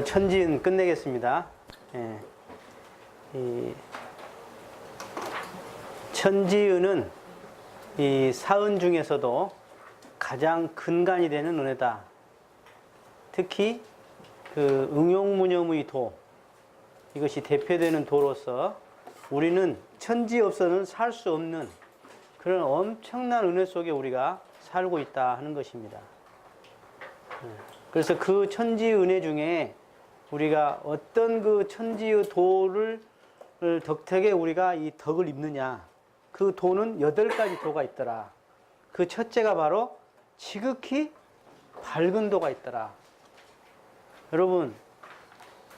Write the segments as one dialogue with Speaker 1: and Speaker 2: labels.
Speaker 1: 오늘 천지은 끝내겠습니다. 예. 이 천지은은 이 사은 중에서도 가장 근간이 되는 은혜다. 특히 그 응용무념의 도, 이것이 대표되는 도로서 우리는 천지 없어는 살 수 없는 그런 엄청난 은혜 속에 우리가 살고 있다 하는 것입니다. 그래서 그 천지의 은혜 중에 우리가 어떤 그 천지의 도를 덕택에 우리가 이 덕을 입느냐, 그 도는 8가지 도가 있더라. 그 첫째가 바로 지극히 밝은 도가 있더라. 여러분,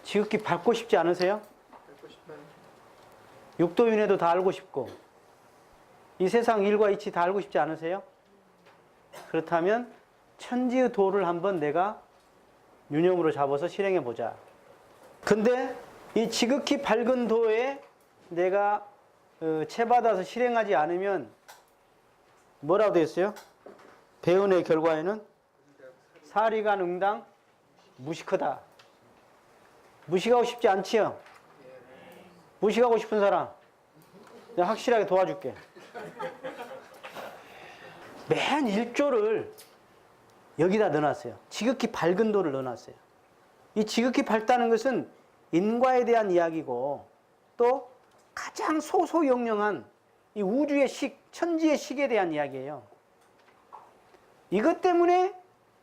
Speaker 1: 지극히 밝고 싶지 않으세요? 육도윤회도 다 알고 싶고, 이 세상 일과 이치 다 알고 싶지 않으세요? 그렇다면 천지의 도를 한번 내가 유념으로 잡아서 실행해 보자. 근데 이 지극히 밝은 도에 내가 채받아서 실행하지 않으면 뭐라고 되어 있어요? 배은의 결과에는 사리간 응당 무식하다. 무식하고 싶지 않지요? 무식하고 싶은 사람 내가 확실하게 도와줄게. 맨 1조를 여기다 넣어놨어요. 지극히 밝은 도를 넣어놨어요. 이 지극히 밝다는 것은 인과에 대한 이야기고, 또 가장 소소영령한 이 우주의 식, 천지의 식에 대한 이야기예요. 이것 때문에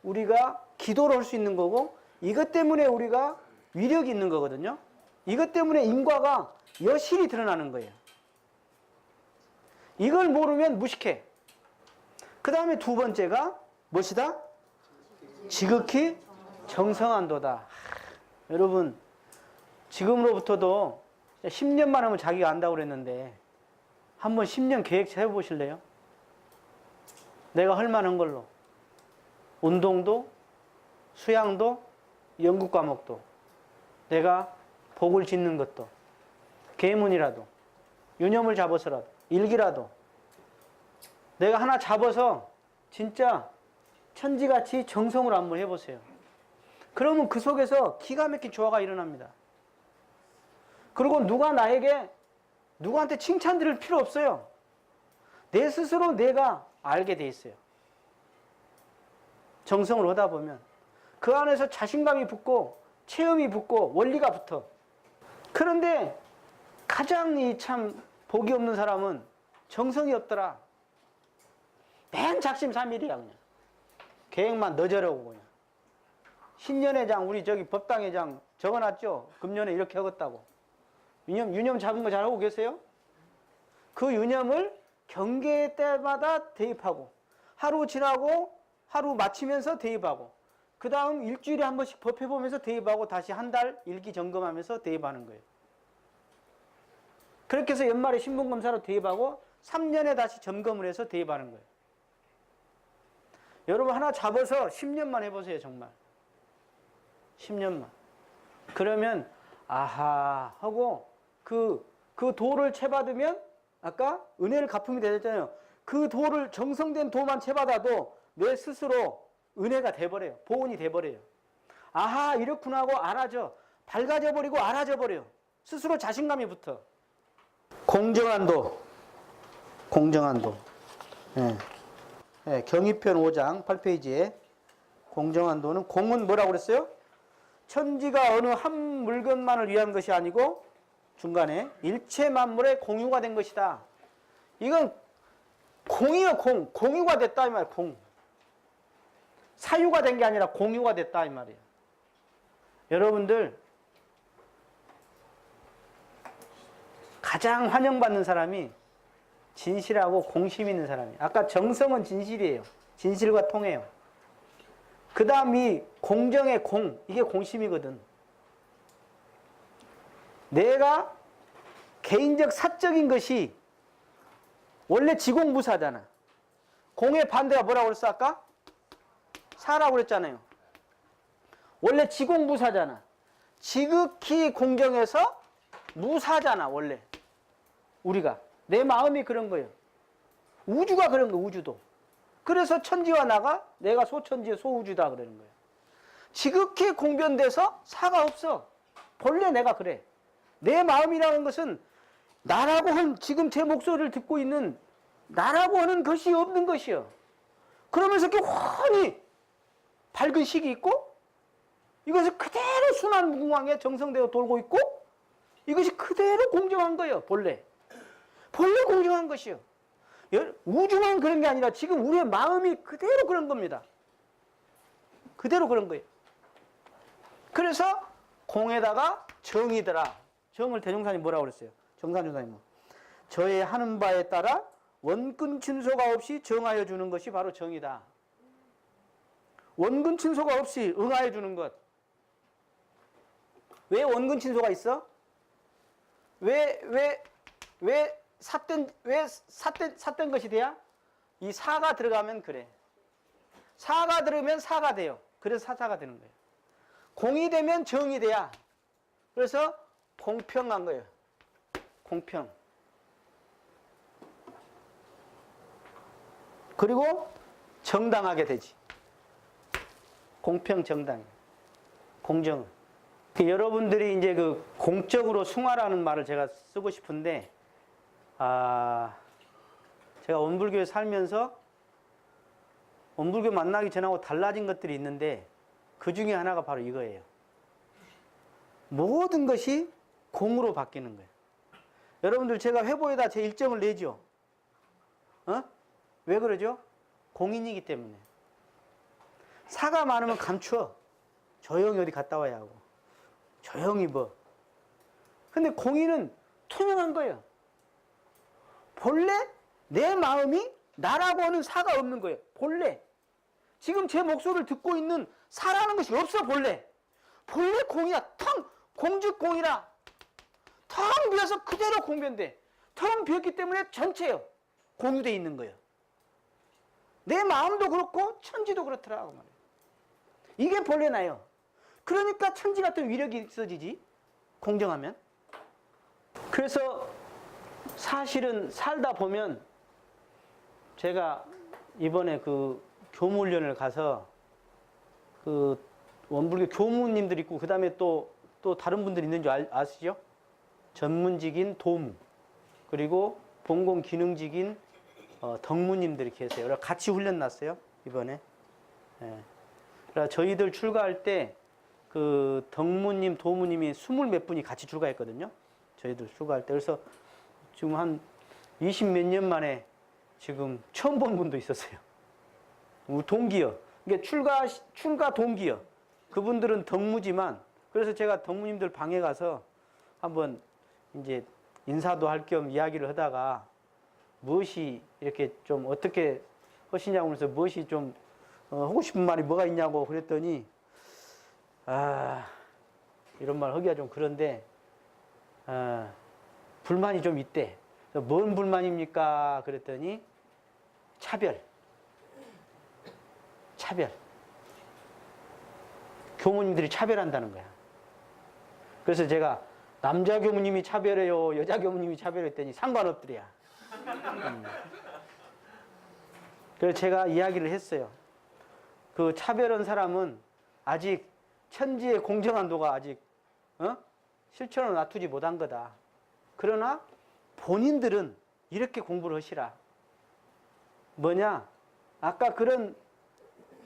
Speaker 1: 우리가 기도를 할 수 있는 거고, 이것 때문에 우리가 위력이 있는 거거든요. 이것 때문에 인과가 여실히 드러나는 거예요. 이걸 모르면 무식해. 그 다음에 두 번째가 무엇이다? 지극히 정성한 도다. 여러분, 지금으로부터도 10년만 하면 자기가 안다고 그랬는데 한번 10년 계획 세워보실래요? 내가 할 만한 걸로 운동도, 수양도, 연구 과목도, 내가 복을 짓는 것도, 계문이라도, 유념을 잡아서라도, 일기라도 내가 하나 잡아서 진짜 천지같이 정성으로 한번 해보세요. 그러면 그 속에서 기가 막힌 조화가 일어납니다. 그리고 누구한테 칭찬 드릴 필요 없어요. 내 스스로 내가 알게 돼 있어요. 정성을 하다 보면 그 안에서 자신감이 붙고 체험이 붙고 원리가 붙어. 그런데 가장 이 참 복이 없는 사람은 정성이 없더라. 맨 작심삼일이야. 그냥 계획만 넣어주려고. 그냥 신년회장, 우리 저기 법당회장 적어놨죠? 금년에 이렇게 하겠다고. 유념 잡은 거 잘하고 계세요? 그 유념을 경계 때마다 대입하고, 하루 지나고 하루 마치면서 대입하고, 그 다음 일주일에 한 번씩 법해보면서 대입하고, 다시 한 달 일기 점검하면서 대입하는 거예요. 그렇게 해서 연말에 신분검사로 대입하고 3년에 다시 점검을 해서 대입하는 거예요. 여러분 하나 잡아서 10년만 해보세요. 정말 10년만. 그러면 아하 하고 그 도를 채받으면, 아까 은혜를 갚음이 되잖아요. 그 도를, 정성된 도만 채받아도 내 스스로 은혜가 돼버려요. 보온이 돼버려요. 아하 이렇구나 하고 알아져. 밝아져 버리고 알아져 버려요. 스스로 자신감이 붙어. 공정한 도. 예. 예, 경의편 5장 8페이지에 공정한 도는, 공은 뭐라고 그랬어요? 천지가 어느 한 물건만을 위한 것이 아니고 중간에 일체 만물의 공유가 된 것이다. 이건 공이요, 공유가 됐다 이 말이에요. 공. 사유가 된 게 아니라 공유가 됐다 이 말이에요. 여러분들 가장 환영받는 사람이 진실하고 공심 있는 사람이에요. 아까 정성은 진실이에요. 진실과 통해요. 그 다음 이 공정의 공, 이게 공심이거든. 내가 개인적 사적인 것이 원래 지공부사잖아. 공의 반대가 뭐라고 그랬어 아까? 사라고 그랬잖아요. 원래 지공부사잖아. 지극히 공정해서 무사잖아. 원래 우리가 내 마음이 그런 거예요. 우주가 그런 거, 우주도. 그래서 천지와 나가 내가 소천지의 소우주다 그러는 거예요. 지극히 공변돼서 사가 없어. 본래 내가 그래. 내 마음이라는 것은 나라고 한, 지금 제 목소리를 듣고 있는 나라고 하는 것이 없는 것이요. 그러면서 이렇게 환히 밝은 식이 있고, 이것이 그대로 순환 무궁하게 정성되어 돌고 있고, 이것이 그대로 공정한 거예요. 본래 공정한 것이요. 우주만 그런 게 아니라 지금 우리의 마음이 그대로 그런 겁니다. 그대로 그런 거예요. 그래서 공에다가 정이더라. 정을 대종사님 뭐라고 그랬어요? 정산조사님은 저의 하는 바에 따라 원근 친소가 없이 정하여 주는 것이 바로 정이다. 원근 친소가 없이 응하여 주는 것. 왜 원근 친소가 있어? 왜 삿된 것이 돼야? 이 사가 들어가면 그래. 사가 들으면 사가 돼요. 그래서 사사가 되는 거예요. 공이 되면 정이 돼야. 그래서 공평한 거예요. 공평. 그리고 정당하게 되지. 공평 정당. 공정. 여러분들이 이제 그 공적으로 숭하라는 말을 제가 쓰고 싶은데, 제가 원불교에 살면서 원불교 만나기 전하고 달라진 것들이 있는데 그 중에 하나가 바로 이거예요. 모든 것이 공으로 바뀌는 거예요. 여러분들 제가 회보에다 제 일정을 내죠. 왜 그러죠? 공인이기 때문에. 사가 많으면 감추어. 조용히 어디 갔다 와야 하고. 조용히 뭐. 근데 공인은 투명한 거예요. 본래 내 마음이 나라고 하는 사가 없는 거예요. 본래. 지금 제 목소리를 듣고 있는 사라는 것이 없어, 본래. 본래 공이야. 텅, 공즉공이라. 텅 비어서 그대로 공변돼. 텅 비었기 때문에 전체요. 공유되어 있는 거예요. 내 마음도 그렇고 천지도 그렇더라. 그 말이에요. 이게 본래 나요. 그러니까 천지 같은 위력이 있어지지. 공정하면. 그래서 사실은 살다 보면 제가 이번에 그 교무훈련을 가서 그 원불교 교무님들 있고 그 다음에 또 다른 분들 있는 줄 아시죠? 전문직인 도무 그리고 본공기능직인 덕무님들이 계세요. 그래서 같이 훈련 났어요 이번에. 예. 그래서 저희들 출가할 때 그 덕무님, 도무님이 20몇 분이 같이 출가했거든요. 저희들 출가할 때. 그래서 지금 한 20 몇 년 만에 지금 처음 본 분도 있었어요. 우리 동기요. 이게 출가 동기요. 그분들은 덕무지만, 그래서 제가 덕무님들 방에 가서 한번 이제 인사도 할 겸 이야기를 하다가 무엇이 이렇게 좀 어떻게 하시냐고 그래서 무엇이 좀 하고 싶은 말이 뭐가 있냐고 그랬더니 이런 말 하기가 좀 그런데 불만이 좀 있대. 뭔 불만입니까? 그랬더니 차별. 교무님들이 차별한다는 거야. 그래서 제가 남자 교무님이 차별해요, 여자 교무님이 차별했더니 상관없더랴. 그래서 제가 이야기를 했어요. 그 차별한 사람은 아직 천지의 공정한 도가 아직 실천을 놔두지 못한 거다. 그러나 본인들은 이렇게 공부를 하시라. 뭐냐? 아까 그런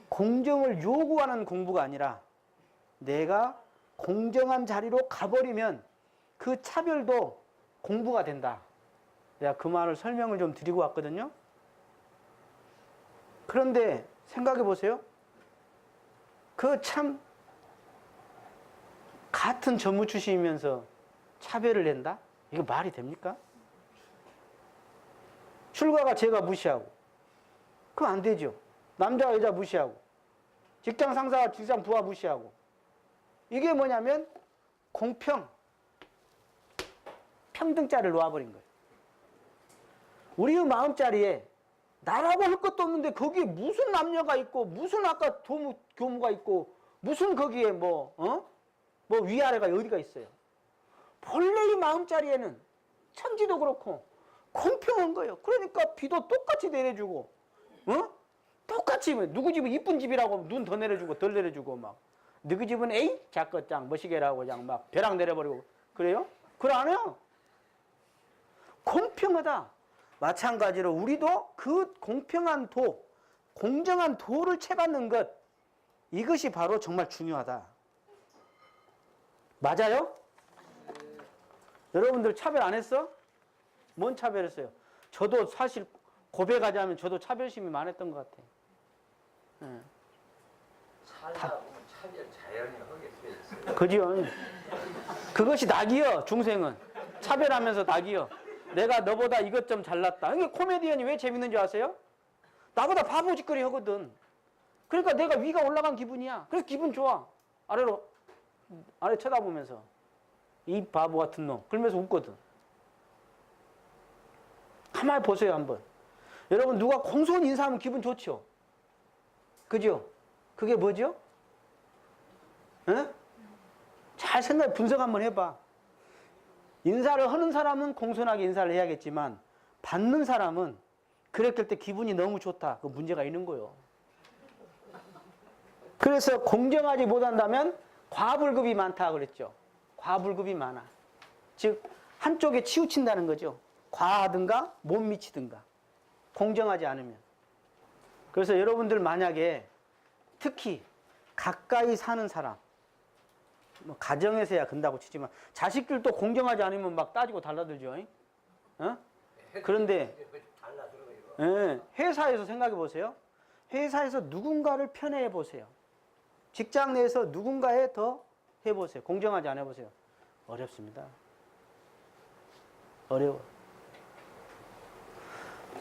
Speaker 1: 공정을 요구하는 공부가 아니라 내가 공정한 자리로 가버리면 그 차별도 공부가 된다. 내가 그 말을 설명을 좀 드리고 왔거든요. 그런데 생각해 보세요. 그 참 같은 전무 출신이면서 차별을 낸다? 이거 말이 됩니까? 출가가 제가 무시하고 그거 안 되죠. 남자와 여자 무시하고 직장 상사가 직장 부하 무시하고 이게 뭐냐면 평등자를 놓아버린 거예요. 우리의 마음자리에 나라고 할 것도 없는데 거기에 무슨 남녀가 있고 무슨 아까 교무가 있고 무슨 거기에 뭐 위아래가 어디가 있어요. 본래 이 마음자리에는 천지도 그렇고 공평한 거예요. 그러니까 비도 똑같이 내려주고 똑같이 누구 집은 이쁜 집이라고 눈 더 내려주고 덜 내려주고 막 너희 집은 에이 자껏장 멋이게라고 그냥 막 벼락 내려버리고 그래요? 그걸 안 해요. 공평하다. 마찬가지로 우리도 그 공평한 도, 공정한 도를 채받는 것, 이것이 바로 정말 중요하다. 맞아요? 여러분들 차별 안 했어? 뭔 차별했어요? 저도 사실 고백하자면 저도 차별심이 많았던 것 같아요. 네.
Speaker 2: 살다 보면 차별 자연히 하게 돼 있어요.
Speaker 1: 그죠? 그것이 낙이여, 중생은. 차별하면서 낙이여. 내가 너보다 이것 좀 잘났다. 그러니까 코미디언이 왜 재밌는 줄 아세요? 나보다 바보짓거리 하거든. 그러니까 내가 위가 올라간 기분이야. 그래서 기분 좋아. 아래 쳐다보면서. 이 바보 같은 놈. 그러면서 웃거든. 가만히 보세요, 한번. 여러분, 누가 공손히 인사하면 기분 좋죠? 그죠? 그게 뭐죠? 에? 잘 분석 한번 해봐. 인사를 하는 사람은 공손하게 인사를 해야겠지만 받는 사람은 그랬을 때 기분이 너무 좋다. 그 문제가 있는 거예요. 그래서 공정하지 못한다면 과불급이 많다 그랬죠. 과불급이 많아. 즉 한쪽에 치우친다는 거죠. 과하든가 못 미치든가. 공정하지 않으면. 그래서 여러분들 만약에 특히 가까이 사는 사람, 뭐 가정에서야 근다고 치지만 자식들도 공정하지 않으면 막 따지고 달라들죠. 어? 그런데 예, 회사에서 생각해 보세요. 회사에서 누군가를 편애해 보세요. 직장 내에서 누군가에 더 해보세요. 공정하지 않아 보세요. 어렵습니다. 어려워.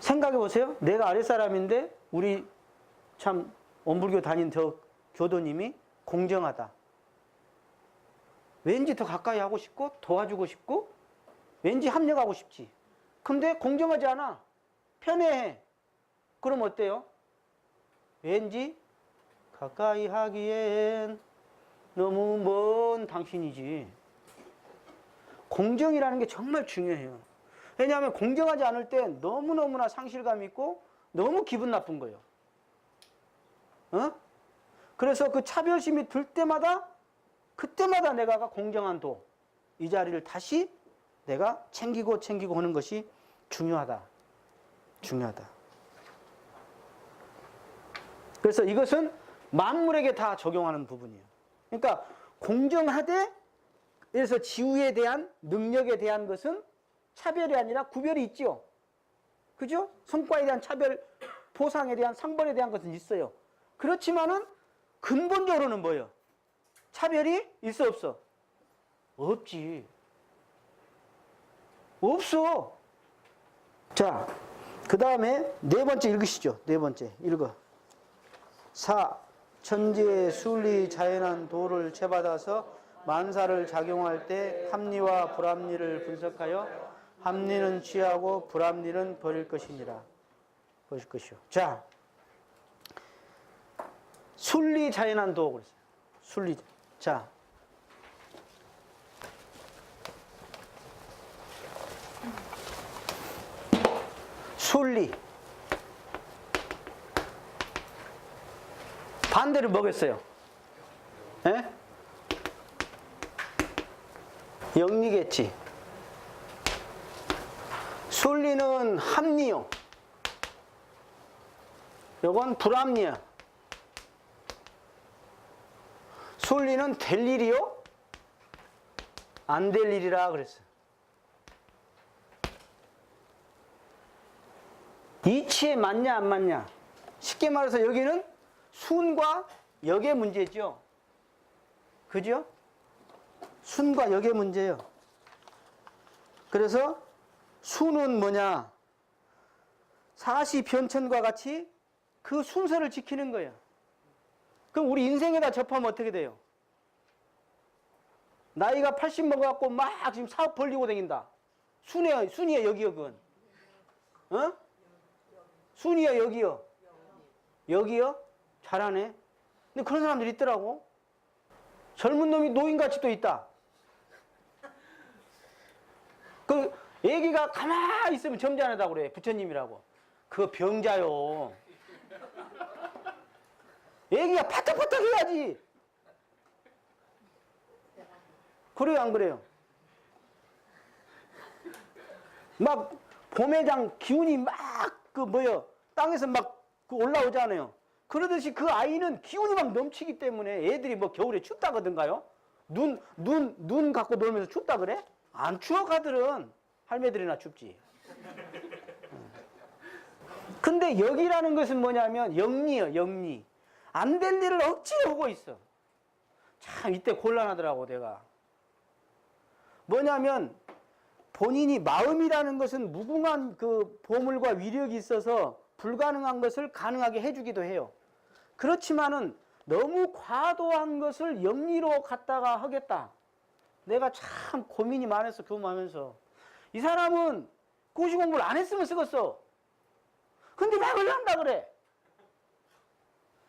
Speaker 1: 생각해 보세요. 내가 아랫사람인데 우리 참 원불교 다닌 저 교도님이 공정하다. 왠지 더 가까이 하고 싶고 도와주고 싶고 왠지 합력하고 싶지. 근데 공정하지 않아. 편애해. 그럼 어때요? 왠지 가까이 하기엔 너무 먼 당신이지. 공정이라는 게 정말 중요해요. 왜냐하면 공정하지 않을 때 너무너무나 상실감 있고 너무 기분 나쁜 거예요. 어? 그래서 그 차별심이 들 때마다 그때마다 내가 공정한 도, 이 자리를 다시 내가 챙기고 하는 것이 중요하다. 중요하다. 그래서 이것은 만물에게 다 적용하는 부분이에요. 그러니까 공정하되 그래서 지우에 대한 능력에 대한 것은 차별이 아니라 구별이 있죠. 그죠? 성과에 대한 차별, 보상에 대한 상벌에 대한 것은 있어요. 그렇지만은 근본적으로는 뭐예요? 차별이 있어 없어? 없지. 없어. 자, 그 다음에 네 번째 읽으시죠. 네 번째 읽어. 4. 천지의 순리 자연한 도를 채받아서 만사를 작용할 때 합리와 불합리를 분석하여 합리는 취하고 불합리는 버릴 것이니라. 버릴 것이요. 자, 순리 자연한 도 그랬어요. 순리. 자, 순리. 반대를 뭐겠어요? 예? 영리겠지. 순리는 합리요. 요건 불합리야. 순리는 될 일이요? 안 될 일이라 그랬어요. 이치에 맞냐 안 맞냐. 쉽게 말해서 여기는 순과 역의 문제죠. 그죠? 순과 역의 문제예요. 그래서 순은 뭐냐? 사시변천과 같이 그 순서를 지키는 거예요. 그럼 우리 인생에다 접하면 어떻게 돼요? 나이가 80 먹어갖고 막 지금 사업 벌리고 다닌다. 순이야 여기요 그건. 어? 순이야 여기요. 여기요? 잘하네. 근데 그런 사람들이 있더라고. 젊은 놈이 노인같이 또 있다. 그 애기가 가만히 있으면 점잖하다고 그래. 부처님이라고. 그거 병자요. 애기가 파닥파닥 해야지. 그래요, 안 그래요? 막 봄에장 기운이 막 땅에서 막 올라오잖아요. 그러듯이 그 아이는 기운이 막 넘치기 때문에 애들이 뭐 겨울에 춥다 그러던가요? 눈 갖고 놀면서 춥다 그래? 안 추워, 가들은. 할매들이나 춥지. 근데 역이라는 것은 뭐냐면 영리요, 영리. 안 될 일을 억지로 하고 있어. 참 이때 곤란하더라고, 내가. 뭐냐면 본인이 마음이라는 것은 무궁한 그 보물과 위력이 있어서 불가능한 것을 가능하게 해주기도 해요. 그렇지만은 너무 과도한 것을 영리로 갖다가 하겠다. 내가 참 고민이 많았어, 교무하면서. 이 사람은 고시 공부를 안 했으면 쓰겠어. 근데 막을 한다 그래.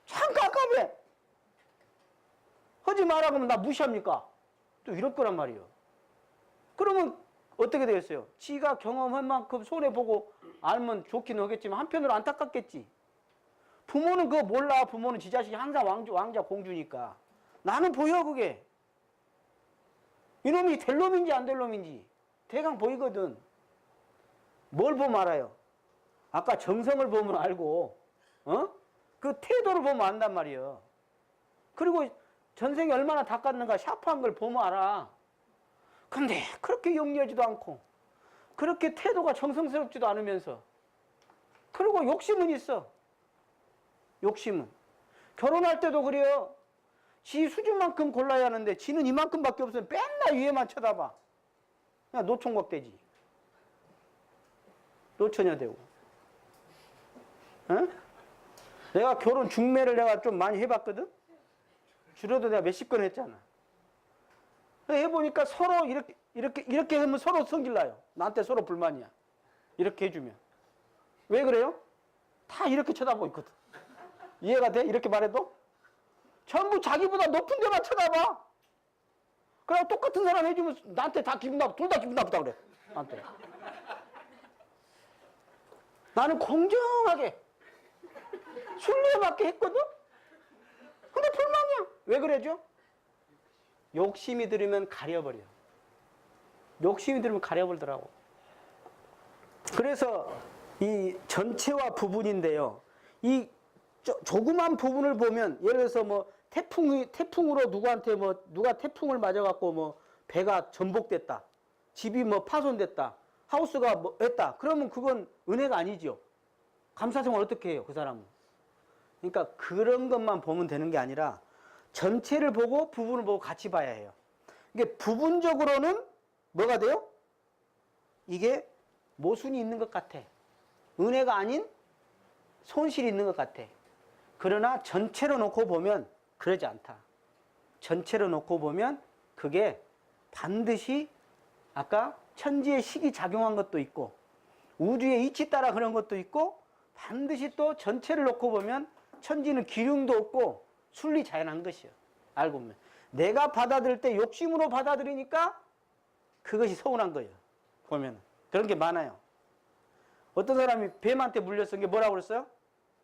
Speaker 1: 참 깝깝해. 하지 마라 그러면 나 무시합니까? 또 이럴 거란 말이에요. 그러면 어떻게 되겠어요? 지가 경험한 만큼 손해보고 알면 좋긴 하겠지만 한편으로 안타깝겠지. 부모는 그거 몰라. 부모는 지 자식이 항상 왕자 공주니까. 나는 보여, 그게. 이놈이 될 놈인지 안 될 놈인지 대강 보이거든. 뭘 보면 알아요? 아까 정성을 보면 알고, 그 태도를 보면 안단 말이에요. 그리고 전생에 얼마나 닦았는가 샤프한 걸 보면 알아. 근데 그렇게 영리하지도 않고 그렇게 태도가 정성스럽지도 않으면서, 그리고 욕심은 있어. 욕심은. 결혼할 때도 그래요. 지 수준만큼 골라야 하는데 지는 이만큼밖에 없으면 맨날 위에만 쳐다봐. 그냥 노총각 되지. 노처녀 되고. 응? 내가 결혼 중매를 내가 좀 많이 해봤거든? 줄여도 내가 몇십 건 했잖아. 해보니까 서로 이렇게 하면 서로 성질나요. 나한테 서로 불만이야. 이렇게 해주면. 왜 그래요? 다 이렇게 쳐다보고 있거든. 이해가 돼? 이렇게 말해도? 전부 자기보다 높은 데만 쳐다봐. 그럼 똑같은 사람 해주면 나한테 다 기분 나쁘다. 둘 다 기분 나쁘다 그래. 나한테. 나는 공정하게 순리에맞게 했거든? 근데 불만이야. 왜 그래죠? 욕심이 들으면 가려버려. 욕심이 들으면 가려버리더라고. 그래서 이 전체와 부분인데요. 이 조그만 부분을 보면, 예를 들어서 뭐 태풍으로 누가 태풍을 맞아갖고 뭐 배가 전복됐다. 집이 뭐 파손됐다. 하우스가 뭐 했다. 그러면 그건 은혜가 아니죠. 감사생활 어떻게 해요, 그 사람은? 그러니까 그런 것만 보면 되는 게 아니라 전체를 보고 부분을 보고 같이 봐야 해요. 이게 부분적으로는 뭐가 돼요? 이게 모순이 있는 것 같아. 은혜가 아닌 손실이 있는 것 같아. 그러나 전체로 놓고 보면 그러지 않다. 전체로 놓고 보면 그게 반드시 아까 천지의 식이 작용한 것도 있고 우주의 이치 따라 그런 것도 있고, 반드시 또 전체를 놓고 보면 천지는 기륭도 없고 순리자연한 것이요. 알고 보면 내가 받아들일 때 욕심으로 받아들이니까 그것이 서운한 거예요. 보면 그런 게 많아요. 어떤 사람이 뱀한테 물렸어. 이게 뭐라고 그랬어요?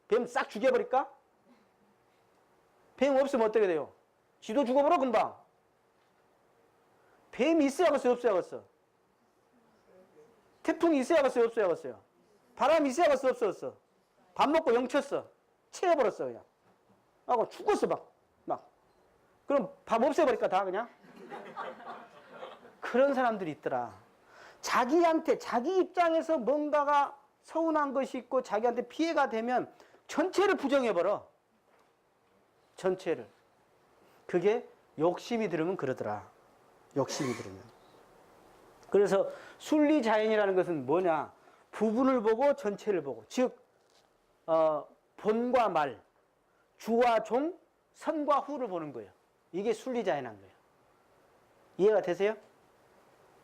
Speaker 1: 뱀 싹 죽여버릴까? 뱀 없으면 어떻게 돼요? 지도 죽어버려 금방. 뱀이 있어야겠어요, 없어야겠어? 태풍이 있어야겠어요, 없어야겠어요? 바람이 있어야겠어, 없어졌어? 밥 먹고 영쳤어. 체해버렸어, 그냥. 하고 죽었어, 막. 그럼 밥 없애버릴까, 다 그냥? 그런 사람들이 있더라. 자기한테, 자기 입장에서 뭔가가 서운한 것이 있고 자기한테 피해가 되면 전체를 부정해버려. 전체를. 그게 욕심이 들으면 그러더라. 욕심이 들으면. 그래서 순리자연이라는 것은 뭐냐? 부분을 보고 전체를 보고, 즉 본과 말, 주와 종, 선과 후를 보는 거예요. 이게 순리자연한 거예요. 이해가 되세요?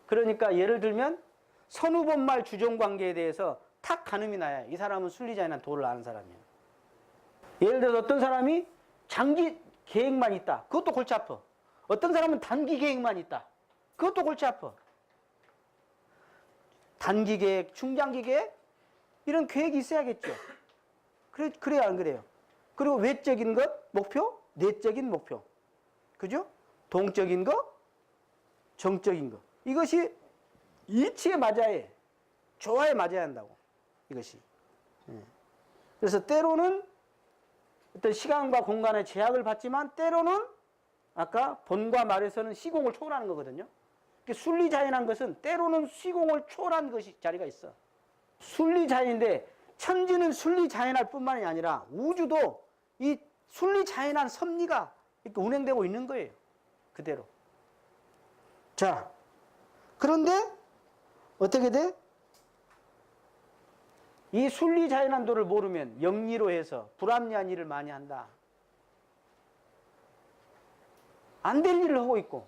Speaker 1: 그러니까 예를 들면 선후본말 주종관계에 대해서 탁 가늠이 나야 이 사람은 순리자연한 도를 아는 사람이에요. 예를 들어서 어떤 사람이 장기 계획만 있다. 그것도 골치 아파. 어떤 사람은 단기 계획만 있다. 그것도 골치 아파. 단기 계획, 중장기 계획 이런 계획이 있어야겠죠. 그래야 안 그래요? 그리고 외적인 것 목표, 내적인 목표. 그죠? 동적인 것, 정적인 거. 이것이 이치에 맞아야 해. 조화에 맞아야 한다고. 이것이. 예. 그래서 때로는 어떤 시간과 공간의 제약을 받지만 때로는 아까 본과 말에서는 시공을 초월하는 거거든요. 순리자연한 것은 때로는 시공을 초월한 것이 자리가 있어. 순리자연인데 천지는 순리자연할 뿐만이 아니라 우주도 이 순리자연한 섭리가 이렇게 운행되고 있는 거예요. 그대로. 자, 그런데 어떻게 돼? 이 순리자연한 도를 모르면 영리로 해서 불합리한 일을 많이 한다. 안 될 일을 하고 있고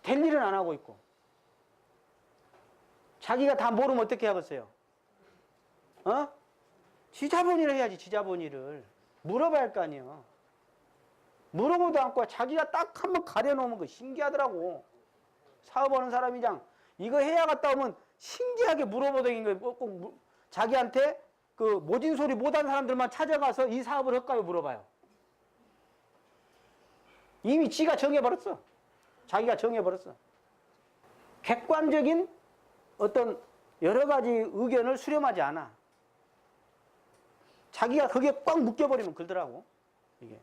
Speaker 1: 될 일은 안 하고 있고 자기가 다 모르면 어떻게 하겠어요? 지자본일을 해야지. 지자본일을 물어봐야 할 거 아니에요. 물어보도 않고 자기가 딱 한번 가려놓으면 그 신기하더라고. 사업하는 사람이장 이거 해야 갔다 오면 신기하게 물어보던 거예요. 꼭 자기한테 그 모진 소리 못한 사람들만 찾아가서 이 사업을 할까요? 물어봐요. 이미 지가 정해버렸어. 자기가 정해버렸어. 객관적인 어떤 여러 가지 의견을 수렴하지 않아. 자기가 거기에 꽉 묶여버리면 그러더라고. 이게.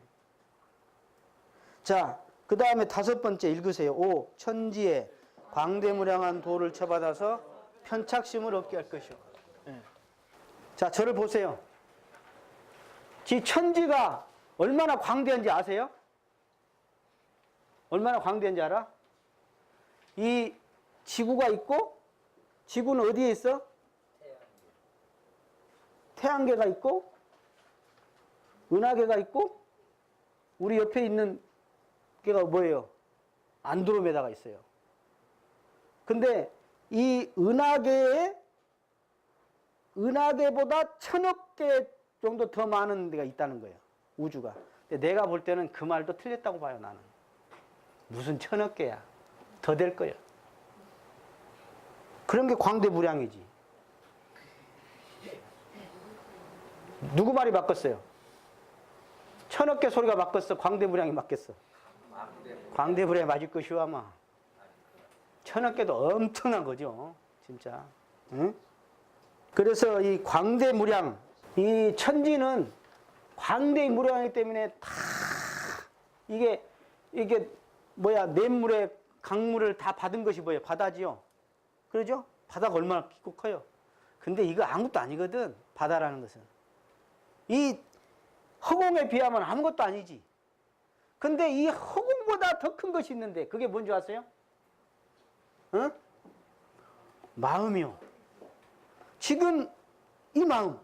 Speaker 1: 자, 그 다음에 5번째 읽으세요. 5. 천지에 광대무량한 도를 쳐받아서 편착심을 얻게 할 것이요. 네. 자, 저를 보세요. 지 천지가 얼마나 광대한지 아세요? 얼마나 광대한지 알아? 이 지구가 있고 지구는 어디에 있어? 태양계가 있고 은하계가 있고 우리 옆에 있는 게가 뭐예요? 안드로메다가 있어요. 근데 이 은하계보다 1000억 개 정도 더 많은 데가 있다는 거예요. 우주가. 근데 내가 볼 때는 그 말도 틀렸다고 봐요. 나는. 무슨 1000억 개야. 더 될 거야. 그런 게 광대무량이지. 누구 말이 바꿨어요? 1000억 개 소리가 바꿨어? 광대무량이 바뀌었어? 광대무량이 맞을 것이오 아마. 1000억 개도 엄청난 거죠. 진짜. 응? 그래서 이 광대무량, 이 천지는 광대무량이기 때문에 다 이게 뭐야, 냇물에 강물을 다 받은 것이 뭐예요? 바다지요. 그러죠? 바다가 얼마나 깊고 커요. 근데 이거 아무것도 아니거든. 바다라는 것은. 이 허공에 비하면 아무것도 아니지. 근데 이 허공보다 더 큰 것이 있는데 그게 뭔지 아세요? 응? 마음이요. 지금 이 마음은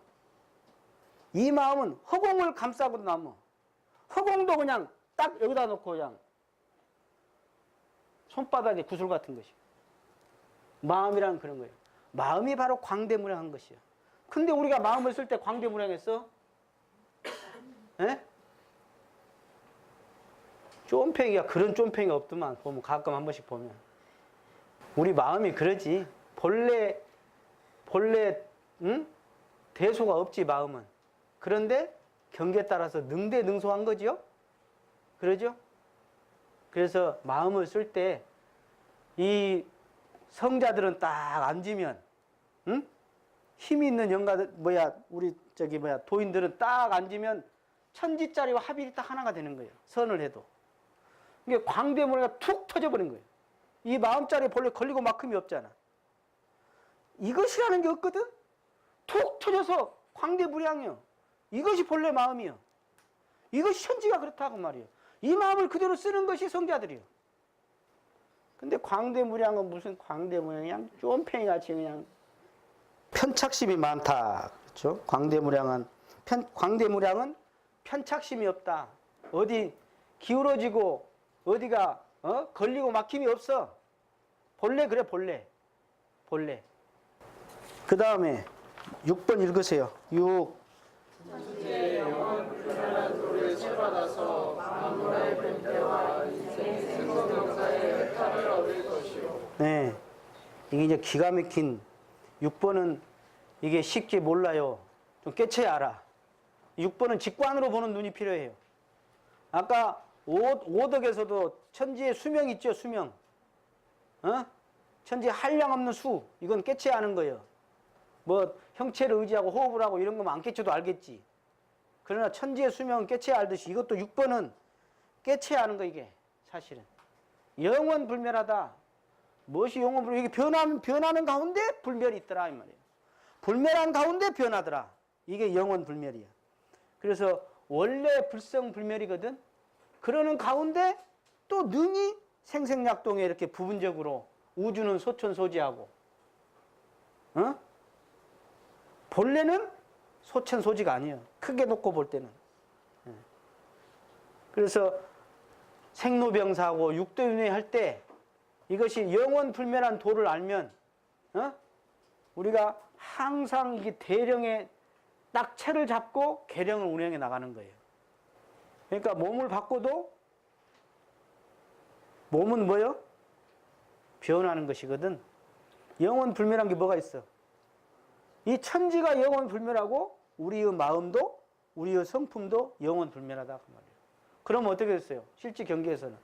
Speaker 1: 허공을 감싸고 남어. 허공도 그냥 딱 여기다 놓고 그냥 손바닥에 구슬 같은 것이. 마음이라는 그런 거예요. 마음이 바로 광대무량한 것이야. 근데 우리가 마음을 쓸 때 광대무량했어? 에? 쫌팽이가 그런 쫌팽이가 없더만. 보면 가끔 한 번씩 보면 우리 마음이 그러지. 본래 응? 대소가 없지 마음은. 그런데 경계에 따라서 능대능소한 거지요. 그러죠? 그래서 마음을 쓸 때 이 성자들은 딱 앉으면, 응? 힘이 있는 영가들 도인들은 딱 앉으면 천지짜리와 합일이 딱 하나가 되는 거예요. 선을 해도. 이게 광대무량이 툭 터져버린 거예요. 이 마음자리에 본래 걸리고 막힘이 없잖아. 이것이라는 게 없거든? 툭 터져서 광대무량이요. 이것이 본래 마음이요. 이것이 천지가 그렇다고 말이에요. 이 마음을 그대로 쓰는 것이 성자들이요. 근데 광대무량은 무슨 광대무량이 그냥 쫌팽이 같이 그냥 편착심이 많다. 그렇죠? 광대무량은 편착심이 없다. 어디 기울어지고 어디가 걸리고 막힘이 없어. 본래 그래 본래. 그 다음에 6번 읽으세요. 6.
Speaker 3: 천지의 영원 불변한 도를 쳐받아서 만물의 변태와 인생의 생성역사의 해탈을 얻을 것이요.
Speaker 1: 네, 이게 이제 기가 막힌 6번은 이게 쉽게 몰라요. 좀 깨쳐야 알아. 6번은 직관으로 보는 눈이 필요해요. 아까 5덕에서도 천지의 수명 있죠, 수명. 천지에 한량 없는 수, 이건 깨쳐야 하는 거예요. 뭐 형체를 의지하고 호흡을 하고 이런 거면 안 깨쳐도 알겠지. 그러나 천지의 수명은 깨쳐야 알듯이 이것도 6번은 깨쳐야 하는 거, 이게 사실은. 영원 불멸하다. 무엇이 영원 불멸? 이게 변하는 가운데 불멸이 있더라 이 말이에요. 불멸한 가운데 변하더라. 이게 영원 불멸이야. 그래서 원래 불성불멸이거든. 그러는 가운데 또 능히 생생약동에 이렇게 부분적으로 우주는 소천소지하고, 본래는 소천소지가 아니에요. 크게 놓고 볼 때는. 그래서 생로병사하고 육도윤회 할 때 이것이 영원불멸한 도를 알면 우리가 항상 이게 대령에 딱 채를 잡고 계령을 운행해 나가는 거예요. 그러니까 몸을 바꿔도 몸은 뭐요? 변하는 것이거든. 영원불멸한 게 뭐가 있어? 이 천지가 영원불멸하고 우리의 마음도 우리의 성품도 영원불멸하다 그 말이에요. 그럼 어떻게 됐어요? 실제 경계에서는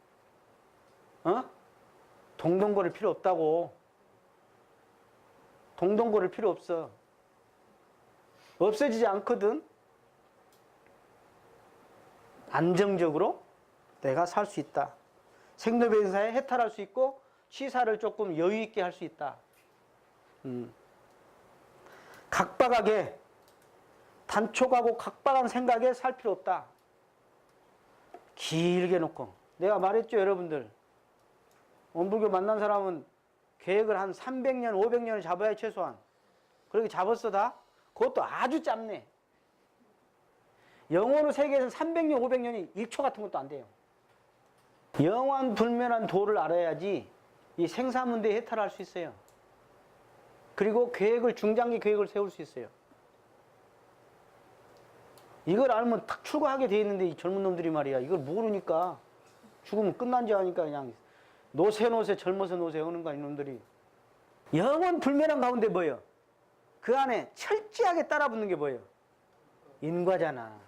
Speaker 1: 동동거릴 필요 없다고. 동동거릴 필요 없어. 없어지지 않거든. 안정적으로 내가 살 수 있다. 생로병사에 해탈할 수 있고 취사를 조금 여유 있게 할 수 있다. 각박하게 단촉하고 각박한 생각에 살 필요 없다. 길게 놓고. 내가 말했죠, 여러분들. 원불교 만난 사람은 계획을 한 300년, 500년을 잡아야 최소한. 그렇게 잡았어 다? 그것도 아주 짧네. 영원의 세계에서 300년, 500년이 1초 같은 것도 안 돼요. 영원 불멸한 도를 알아야지 이 생사문대에 해탈할 수 있어요. 그리고 계획을, 중장기 계획을 세울 수 있어요. 이걸 알면 탁 출가하게 돼 있는데 이 젊은 놈들이 말이야. 이걸 모르니까 죽으면 끝난 줄 아니까 그냥 노세 젊어서 노세 하는 거야 이놈들이. 영원 불멸한 가운데 뭐예요? 그 안에 철저하게 따라붙는 게 뭐예요? 인과잖아.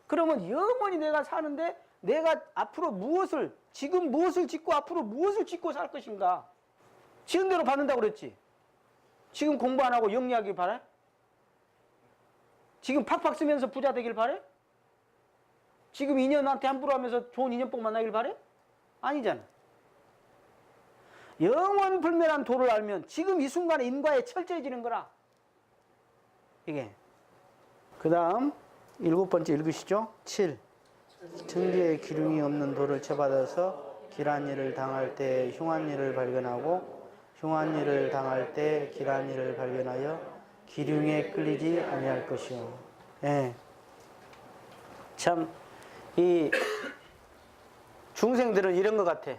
Speaker 1: 그러면 영원히 내가 사는데 내가 앞으로 무엇을, 지금 무엇을 짓고 앞으로 무엇을 짓고 살 것인가? 지은 대로 받는다고 그랬지. 지금 공부 안 하고 영리하길 바래? 지금 팍팍 쓰면서 부자 되길 바래? 지금 인연한테 함부로 하면서 좋은 인연복 만나길 바래? 아니잖아. 영원 불멸한 도를 알면 지금 이 순간에 인과에 철저해지는 거라. 이게. 그 다음 7번째 읽으시죠. 7. 천지에 기륭이 없는 도를 채받아서 길한 일을 당할 때 흉한 일을 발견하고 흉한 일을 당할 때 길한 일을 발견하여 기륭에 끌리지 아니할 것이요. 예. 참, 이 중생들은 이런 것 같아.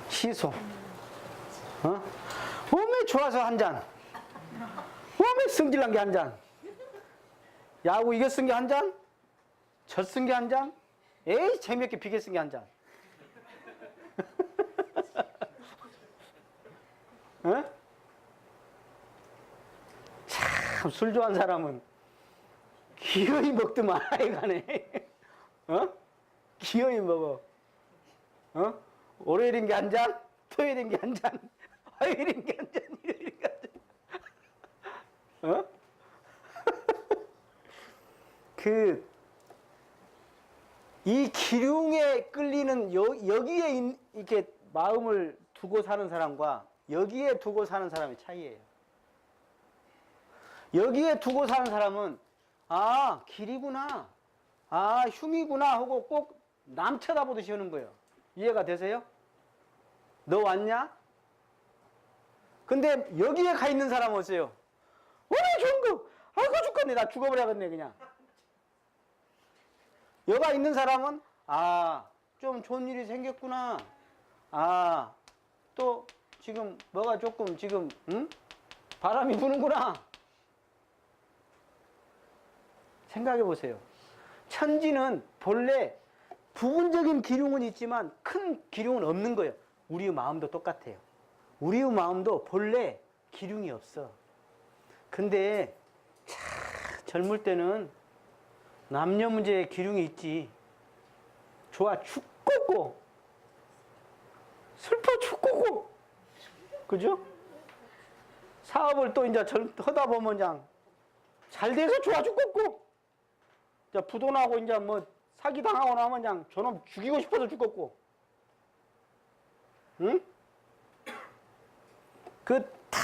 Speaker 1: 시소. 몸에 좋아서 한 잔. 몸에 승질난 게 한 잔. 야구 이겨 쓴 게 한 잔. 젖 쓴 게 한 잔. 에이, 재미없게 비겨 쓴 게 한 잔. 참, 술 좋아하는 사람은 기어이 먹더만, 하여간에. 기어이 먹어. 월요일인 게 한 잔, 토요일인 게 한 잔, 화요일인 게 한 잔, 일요일인 게 한 잔. 이 기륭에 끌리는 여기에 이렇게 마음을 두고 사는 사람과 여기에 두고 사는 사람의 차이예요. 여기에 두고 사는 사람은 아, 길이구나, 아, 흉이구나 하고 꼭 남 쳐다보듯이 하는 거예요. 이해가 되세요? 너 왔냐? 근데 여기에 가 있는 사람은 어때요? 좋은 거! 아이고 죽겠네. 나 죽어버려야겠네 그냥. 여가 있는 사람은 아, 좀 좋은 일이 생겼구나. 아, 또 지금 뭐가 조금 지금 바람이 부는구나. 생각해 보세요. 천지는 본래 부분적인 기륭은 있지만 큰 기륭은 없는 거예요. 우리의 마음도 똑같아요. 우리의 마음도 본래 기륭이 없어. 근데 젊을 때는 남녀 문제에 기륭이 있지. 좋아 죽겠고 슬퍼 죽겠고, 그죠? 사업을 또 이제 하다 보면 그냥 잘 돼서 좋아 죽겠고, 이제 부도나고 이제 뭐 사기 당하고 나면 그냥 저놈 죽이고 싶어서 죽겠고, 응? 그 다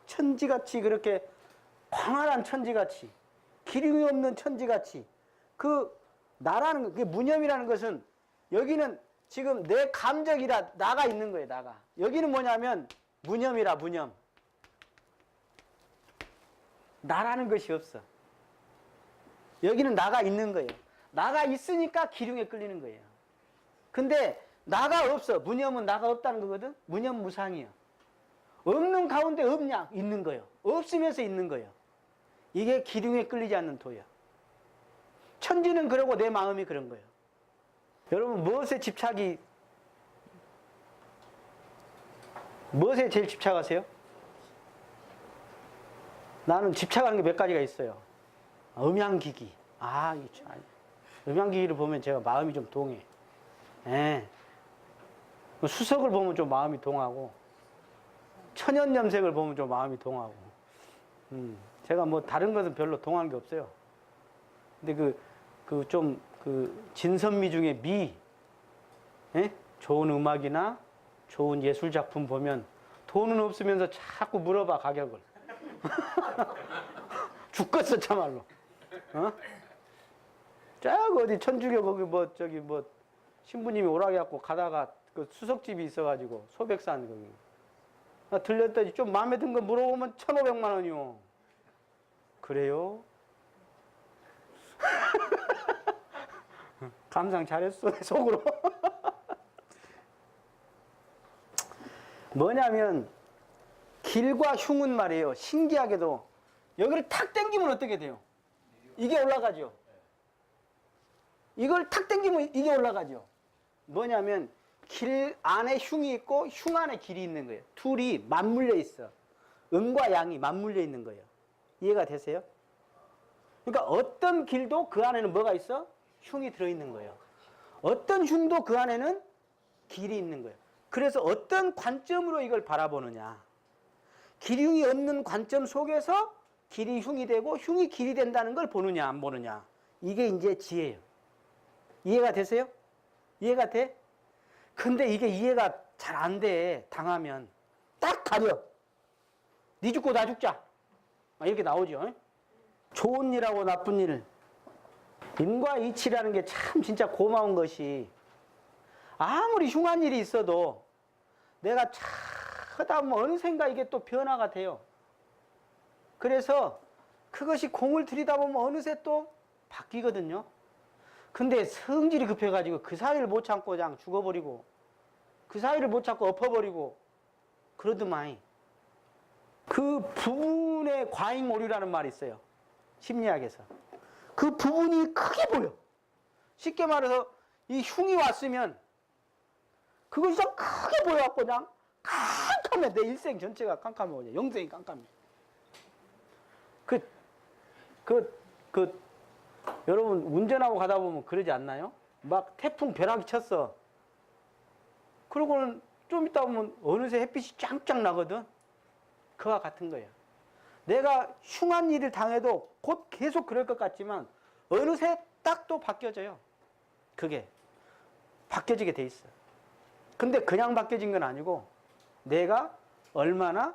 Speaker 1: 천지같이 그렇게 광활한 천지같이 기름이 없는 천지같이 그 나라는 그 무념이라는 것은 여기는 지금 내 감정이라 나가 있는 거예요. 나가. 여기는 뭐냐면 무념이라 무념. 나라는 것이 없어. 여기는 나가 있는 거예요. 나가 있으니까 기륭에 끌리는 거예요. 근데 나가 없어. 무념은 나가 없다는 거거든. 무념 무상이요. 없는 가운데 없냐? 있는 거예요. 없으면서 있는 거예요. 이게 기륭에 끌리지 않는 도예요. 천지는 그러고 내 마음이 그런 거예요. 여러분 무엇에 제일 집착하세요? 나는 집착하는 게 몇 가지가 있어요. 음향기기. 음향기기를 보면 제가 마음이 좀 동해. 예. 수석을 보면 좀 마음이 동하고, 천연염색을 보면 좀 마음이 동하고, 제가 뭐 다른 것은 별로 동한 게 없어요. 근데 진선미 중에 미, 예? 좋은 음악이나 좋은 예술 작품 보면 돈은 없으면서 자꾸 물어봐, 가격을. 죽겠어, 참말로. 쫙 어디 천주교 거기 신부님이 오라게 갖고 가다가 그 수석집이 있어가지고 소백산 거기. 나 들렸더니 좀 마음에 든 거 물어보면 1,500만 원이요. 그래요? 감상 잘했어, 내 속으로. 뭐냐면 길과 흉은 말이에요. 신기하게도 여기를 탁 당기면 어떻게 돼요? 이게 올라가죠. 이걸 탁 당기면 이게 올라가죠. 뭐냐면 길 안에 흉이 있고 흉 안에 길이 있는 거예요. 둘이 맞물려 있어. 음과 양이 맞물려 있는 거예요. 이해가 되세요? 그러니까 어떤 길도 그 안에는 뭐가 있어? 흉이 들어있는 거예요. 어떤 흉도 그 안에는 길이 있는 거예요. 그래서 어떤 관점으로 이걸 바라보느냐. 기흉이 없는 관점 속에서 길이 흉이 되고 흉이 길이 된다는 걸 보느냐 안 보느냐. 이게 이제 지혜예요. 이해가 되세요? 이해가 돼? 근데 이게 이해가 잘 안 돼. 당하면 딱 가려. 네 죽고 나 죽자. 이렇게 나오죠. 좋은 일하고 나쁜 일. 인과이치라는 게 참 진짜 고마운 것이, 아무리 흉한 일이 있어도 내가 하다 보면 어느샌가 이게 또 변화가 돼요. 그래서 그것이 공을 들이다 보면 어느새 또 바뀌거든요. 근데 성질이 급해가지고 그 사이를 못 참고 그냥 죽어버리고, 그 사이를 못 참고 엎어버리고 그러더만. 그 부분의 과잉오류라는 말이 있어요. 심리학에서. 그 부분이 크게 보여. 쉽게 말해서 이 흉이 왔으면 그것이 좀 크게 보여갖고 그냥 깜깜해. 내 일생 전체가 깜깜해. 영생이 깜깜해. 여러분 운전하고 가다 보면 그러지 않나요? 막 태풍 벼락이 쳤어. 그러고는 좀 있다 보면 어느새 햇빛이 짱짱 나거든. 그와 같은 거예요. 내가 흉한 일을 당해도 곧 계속 그럴 것 같지만 어느새 딱 또 바뀌어져요. 그게 바뀌어지게 돼 있어. 근데 그냥 바뀌어진 건 아니고 내가 얼마나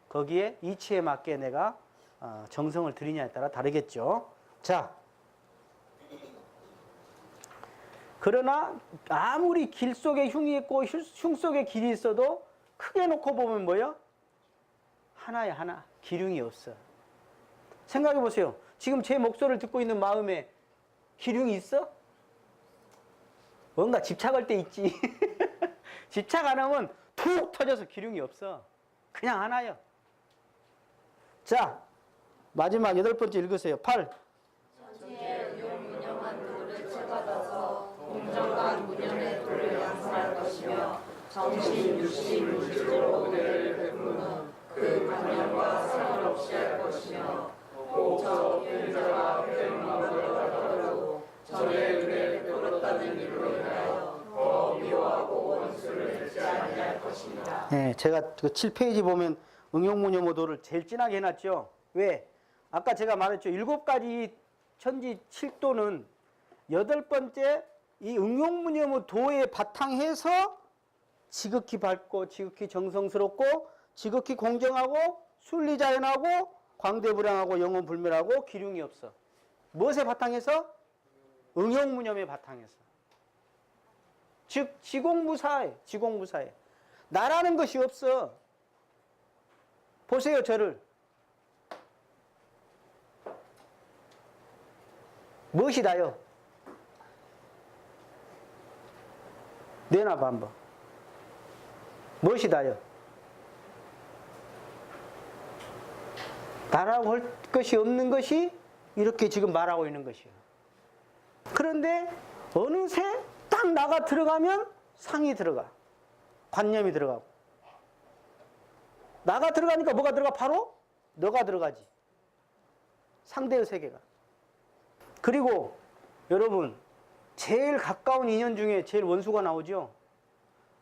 Speaker 1: 거기에 이치에 맞게 내가 정성을 들이냐에 따라 다르겠죠. 자, 그러나 아무리 길 속에 흉이 있고 흉 속에 길이 있어도 크게 놓고 보면 뭐예요? 하나야 하나. 기륭이 없어. 생각해 보세요. 지금 제 목소리를 듣고 있는 마음에 기륭이 있어? 뭔가 집착할 때 있지. 집착 안 하면 툭 터져서 기륭이 없어. 그냥 하나요. 자, 마지막 8번째 읽으세요. 8.
Speaker 4: 천지의 의용문영
Speaker 3: 체받아서 공정한 무념의 도를 양성할 것이며 정신, 육신, 물질로 은혜를 베푸는 그 관념과 상관없이 할 것이며 저 편자가 편망을 하더라도 전에 은혜를 베풀었다는 일로 인하여 더 미워하고 원수를 맺지 아니할 것입니다.
Speaker 1: 네, 제가 그 7페이지 보면 응용무념오도를 제일 진하게 해놨죠. 왜? 아까 제가 말했죠. 7가지 천지 7도는 8번째 이 응용무념오도에 바탕해서 지극히 밝고 지극히 정성스럽고 지극히 공정하고 순리자연하고 광대불량하고 영원불멸하고 기륭이 없어. 무엇에 바탕해서? 응용무념에 바탕해서. 즉 지공무사해. 지공무사해. 나라는 것이 없어. 보세요 저를. 무엇이 나요? 내놔봐 한번. 무엇이 나요? 나라고 할 것이 없는 것이 이렇게 지금 말하고 있는 것이에요. 그런데 어느새 딱 나가 들어가면 상이 들어가. 관념이 들어가고. 나가 들어가니까 뭐가 들어가? 바로 너가 들어가지. 상대의 세계가. 그리고 여러분 제일 가까운 인연 중에 제일 원수가 나오죠.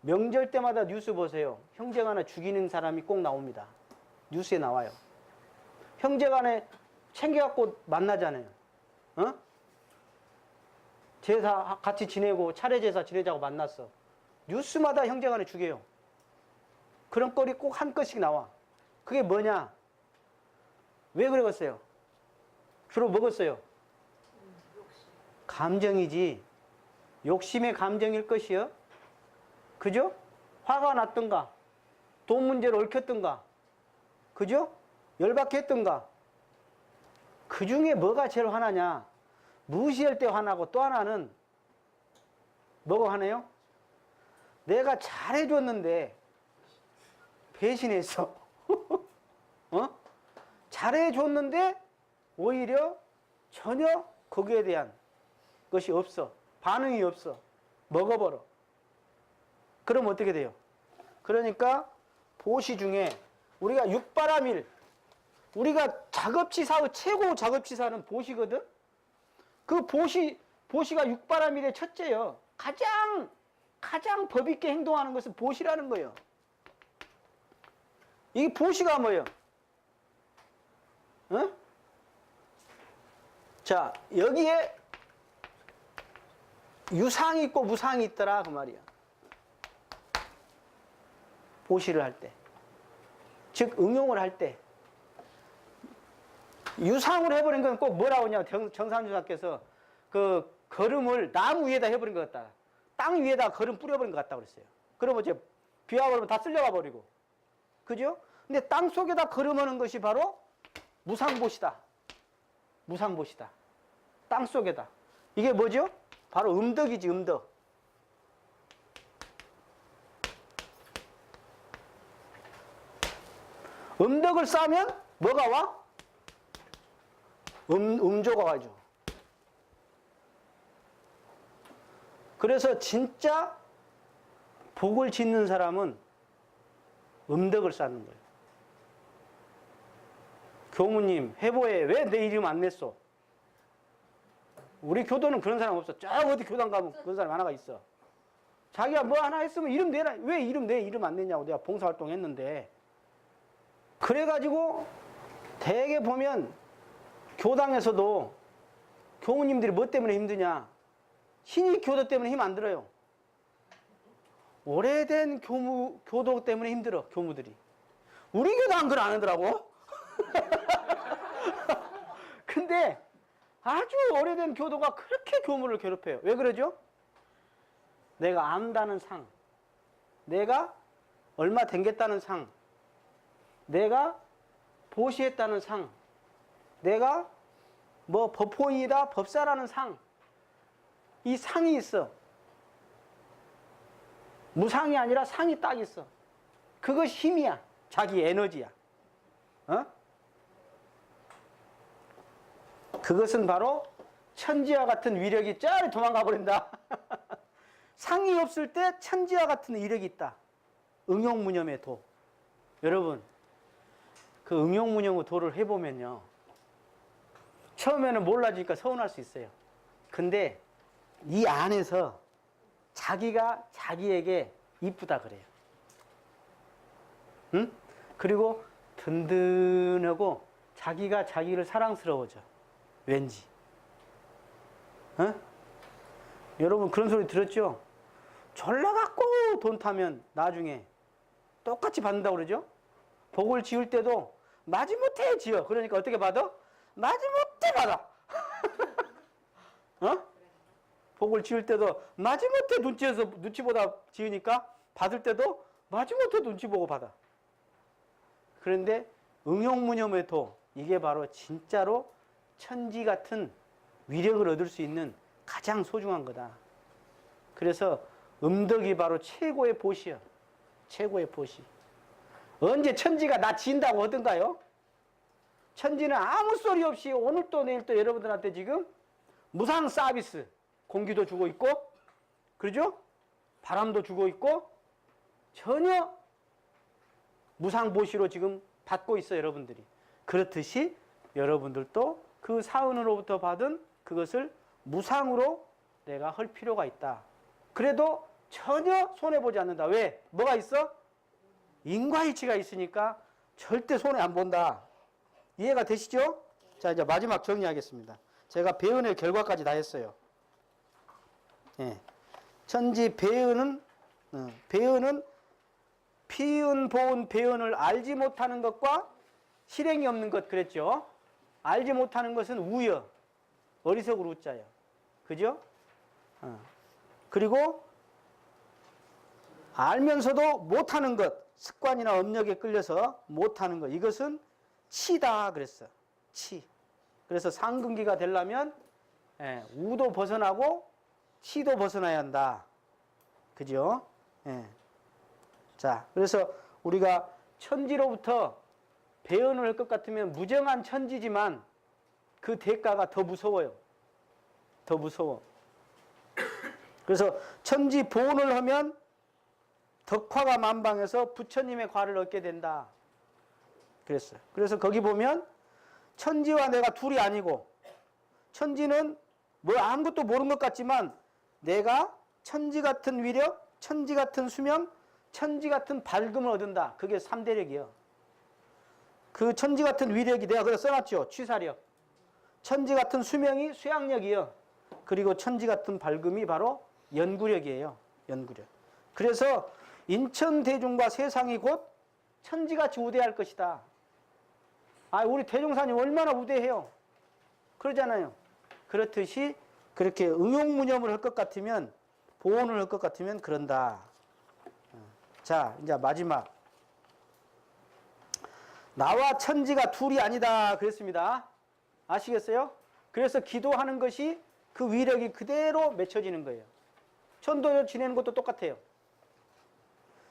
Speaker 1: 명절 때마다 뉴스 보세요. 형제간에 죽이는 사람이 꼭 나옵니다. 뉴스에 나와요. 형제간에 챙겨갖고 만나잖아요. 어? 제사 같이 지내고 차례 제사 지내자고 만났어. 뉴스마다 형제간에 죽여요. 그런 꼴이 꼭 한 건씩 나와. 그게 뭐냐? 왜 그러겠어요? 주로 먹었어요. 감정이지. 욕심의 감정일 것이요. 그죠? 화가 났던가, 돈 문제로 얽혔던가, 그죠? 열받겠던가. 그 중에 뭐가 제일 화나냐? 무시할 때 화나고 또 하나는 뭐가 화나요? 내가 잘해줬는데 배신했어. 어? 잘해줬는데 오히려 전혀 거기에 대한 것이 없어. 반응이 없어. 먹어버려. 그럼 어떻게 돼요? 그러니까 보시 중에 우리가 육바라밀, 우리가 작업치사의 최고 작업치사는 보시거든? 그 보시가 육바라밀의 첫째요. 가장 법있게 행동하는 것은 보시라는 거예요. 이 보시가 뭐예요? 어? 자, 여기에 유상이 있고 무상이 있더라 그 말이야. 보시를 할 때. 즉 응용을 할 때. 유상으로 해버린 건 꼭 뭐라고 하냐면 정삼주사께서 그 거름을 나무 위에다 해버린 것 같다. 땅 위에다 거름 뿌려버린 것 같다 그랬어요. 그러면 이제 비와 그러면 다 쓸려가 버리고. 그죠? 근데 땅 속에다 거름하는 것이 바로 무상보시다. 무상보시다. 땅 속에다. 이게 뭐죠? 바로 음덕이지, 음덕. 음덕을 쌓으면 뭐가 와? 음조가 와죠. 그래서 진짜 복을 짓는 사람은 음덕을 쌓는 거예요. 교무님, 회보에 왜 내 이름 안 냈어? 우리 교도는 그런 사람 없어. 저 어디 교단 가면 그런 사람 하나가 있어. 자기가 뭐 하나 했으면 이름 내라. 왜 내 이름 안 냈냐고 내가 봉사활동 했는데. 그래가지고 대개 보면 교당에서도 교무님들이 뭐 때문에 힘드냐? 신입 교도 때문에 힘 안 들어요. 오래된 교도 때문에 힘들어, 교무들이. 우리 교당은 그걸 안 하더라고. 근데 아주 오래된 교도가 그렇게 교무를 괴롭혀요. 왜 그러죠? 내가 안다는 상, 내가 얼마 댕겼다는 상, 내가 보시했다는 상, 내가 뭐 법호인이다, 법사라는 상, 이 상이 있어. 무상이 아니라 상이 딱 있어. 그것이 힘이야. 자기 에너지야. 어? 그것은 바로 천지와 같은 위력이 쫙 도망가 버린다. 상이 없을 때 천지와 같은 위력이 있다. 응용무념의 도. 여러분, 그 응용무념의 도를 해보면요, 처음에는 몰라지니까 서운할 수 있어요. 근데 이 안에서 자기가 자기에게 이쁘다 그래요. 응? 그리고 든든하고 자기가 자기를 사랑스러워져. 왠지. 어? 여러분 그런 소리 들었죠? 졸라갖고 돈 타면 나중에 똑같이 받는다고 그러죠? 복을 지을 때도 마지못해 지어. 그러니까 어떻게 받아? 마지못해 받아. 어? 복을 지을 때도 마지못해 눈치보다 지으니까 받을 때도 마지못해 눈치 보고 받아. 그런데 응용무념의 도, 이게 바로 진짜로 천지 같은 위력을 얻을 수 있는 가장 소중한 거다. 그래서 음덕이 바로 최고의 보시야. 최고의 보시. 언제 천지가 나 지인다고 하던가요? 천지는 아무 소리 없이 오늘 또 내일 또 여러분들한테 지금 무상 서비스, 공기도 주고 있고, 그러죠? 바람도 주고 있고, 전혀 무상 보시로 지금 받고 있어요, 여러분들이. 그렇듯이 여러분들도 그 사은으로부터 받은 그것을 무상으로 내가 할 필요가 있다. 그래도 전혀 손해보지 않는다. 왜? 뭐가 있어? 인과이치가 있으니까 절대 손해 안 본다. 이해가 되시죠? 자, 이제 마지막 정리하겠습니다. 제가 배은의 결과까지 다 했어요. 예. 천지 배은은 피은, 보은, 배은을 알지 못하는 것과 실행이 없는 것 그랬죠? 알지 못하는 것은 우여, 어리석을 우자요. 그죠? 그리고 알면서도 못하는 것, 습관이나 업력에 끌려서 못하는 것, 이것은 치다 그랬어. 치. 그래서 상근기가 되려면 우도 벗어나고 치도 벗어나야 한다. 그죠? 예. 자, 그래서 우리가 천지로부터 배은을 할 것 같으면 무정한 천지지만 그 대가가 더 무서워요. 더 무서워. 그래서 천지 보온을 하면 덕화가 만방해서 부처님의 과를 얻게 된다. 그랬어요. 그래서 거기 보면 천지와 내가 둘이 아니고, 천지는 뭐 아무것도 모르는 것 같지만 내가 천지 같은 위력, 천지 같은 수명, 천지 같은 밝음을 얻는다. 그게 3대력이요. 그 천지 같은 위력이 내가 그래 써놨죠. 취사력. 천지 같은 수명이 수양력이요. 그리고 천지 같은 밝음이 바로 연구력이에요. 연구력. 그래서 인천 대중과 세상이 곧 천지같이 우대할 것이다. 아, 우리 대종사님 얼마나 우대해요. 그러잖아요. 그렇듯이 그렇게 응용무념을 할 것 같으면, 보온을 할 것 같으면 그런다. 자, 이제 마지막. 나와 천지가 둘이 아니다 그랬습니다. 아시겠어요? 그래서 기도하는 것이 그 위력이 그대로 맺혀지는 거예요. 천도 지내는 것도 똑같아요.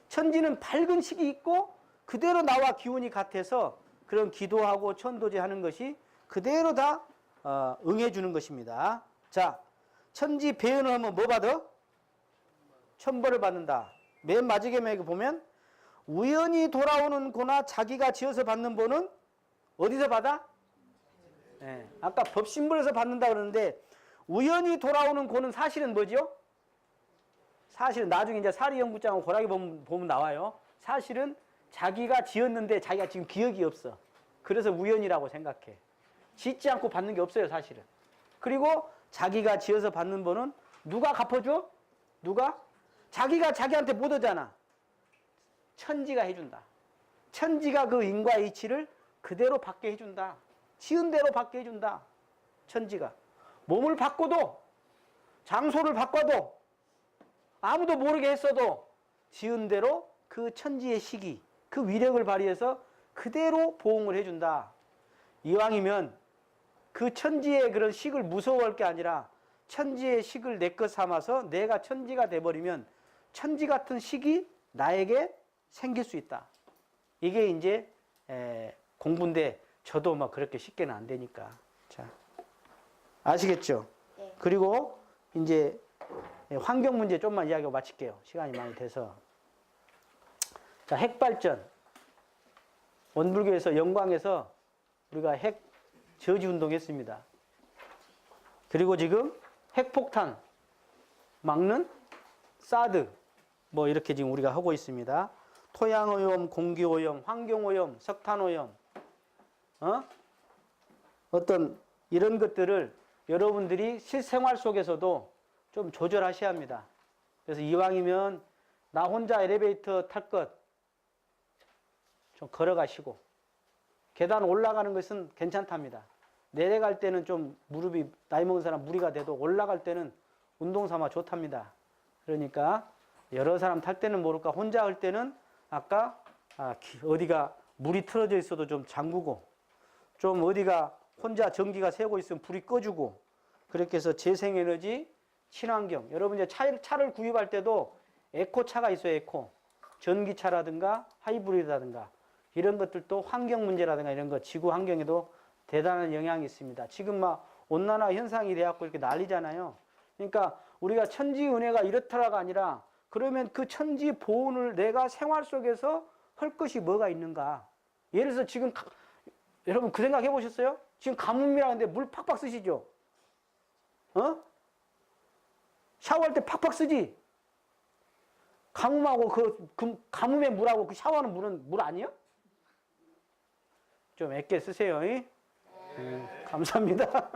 Speaker 1: 천지는 밝은 식이 있고 그대로 나와 기운이 같아서 그런 기도하고 천도제 하는 것이 그대로 다 응해주는 것입니다. 자, 천지 배은을 하면 뭐 받아? 천벌을 받는다. 맨 마지막에 보면 우연히 돌아오는 고나 자기가 지어서 받는 보는 어디서 받아? 네, 아까 법신불에서 받는다 그러는데 우연히 돌아오는 고는 사실은 뭐죠? 사실은 나중에 이제 사리연구장하고 고라기 보면 나와요. 사실은 자기가 지었는데 자기가 지금 기억이 없어. 그래서 우연이라고 생각해. 짓지 않고 받는 게 없어요, 사실은. 그리고 자기가 지어서 받는 번은 누가 갚아줘? 누가? 자기가 자기한테 못 오잖아. 천지가 해준다. 천지가 그 인과 이치를 그대로 받게 해준다. 지은 대로 받게 해준다. 천지가. 몸을 바꿔도, 장소를 바꿔도, 아무도 모르게 했어도 지은 대로 그 천지의 시기, 그 위력을 발휘해서 그대로 보응을 해준다. 이왕이면 그 천지의 그런 식을 무서워할 게 아니라 천지의 식을 내 것 삼아서 내가 천지가 돼버리면 천지 같은 식이 나에게 생길 수 있다. 이게 이제 공부인데 저도 막 그렇게 쉽게는 안 되니까. 자, 아시겠죠? 그리고 이제 환경 문제 좀만 이야기하고 마칠게요. 시간이 많이 돼서. 자, 핵발전. 원불교에서 영광에서 우리가 핵 저지 운동했습니다. 그리고 지금 핵폭탄 막는 사드 뭐 이렇게 지금 우리가 하고 있습니다. 토양오염, 공기오염, 환경오염, 석탄오염, 어떤 이런 것들을 여러분들이 실생활 속에서도 좀 조절하셔야 합니다. 그래서 이왕이면 나 혼자 엘리베이터 탈 것 좀 걸어가시고, 계단 올라가는 것은 괜찮답니다. 내려갈 때는 좀 무릎이 나이 먹은 사람 무리가 돼도 올라갈 때는 운동 삼아 좋답니다. 그러니까 여러 사람 탈 때는 모를까 혼자 할 때는 아까 어디가 물이 틀어져 있어도 좀 잠그고, 좀 어디가 혼자 전기가 새고 있으면 불이 꺼주고, 그렇게 해서 재생에너지, 친환경. 여러분 이제 차를 구입할 때도 에코차가 있어요. 에코. 전기차라든가 하이브리드라든가 이런 것들도 환경 문제라든가 이런 거 지구 환경에도 대단한 영향이 있습니다. 지금 막 온난화 현상이 돼갖고 이렇게 난리잖아요. 그러니까 우리가 천지 은혜가 이렇더라가 아니라 그러면 그 천지 보온을 내가 생활 속에서 할 것이 뭐가 있는가? 예를 들어서 지금 여러분 그 생각 해보셨어요? 지금 가뭄이라는데 물 팍팍 쓰시죠? 샤워할 때 팍팍 쓰지? 가뭄하고 그 가뭄의 물하고 그 샤워하는 물은 물 아니에요? 좀 애껴 쓰세요. 감사합니다.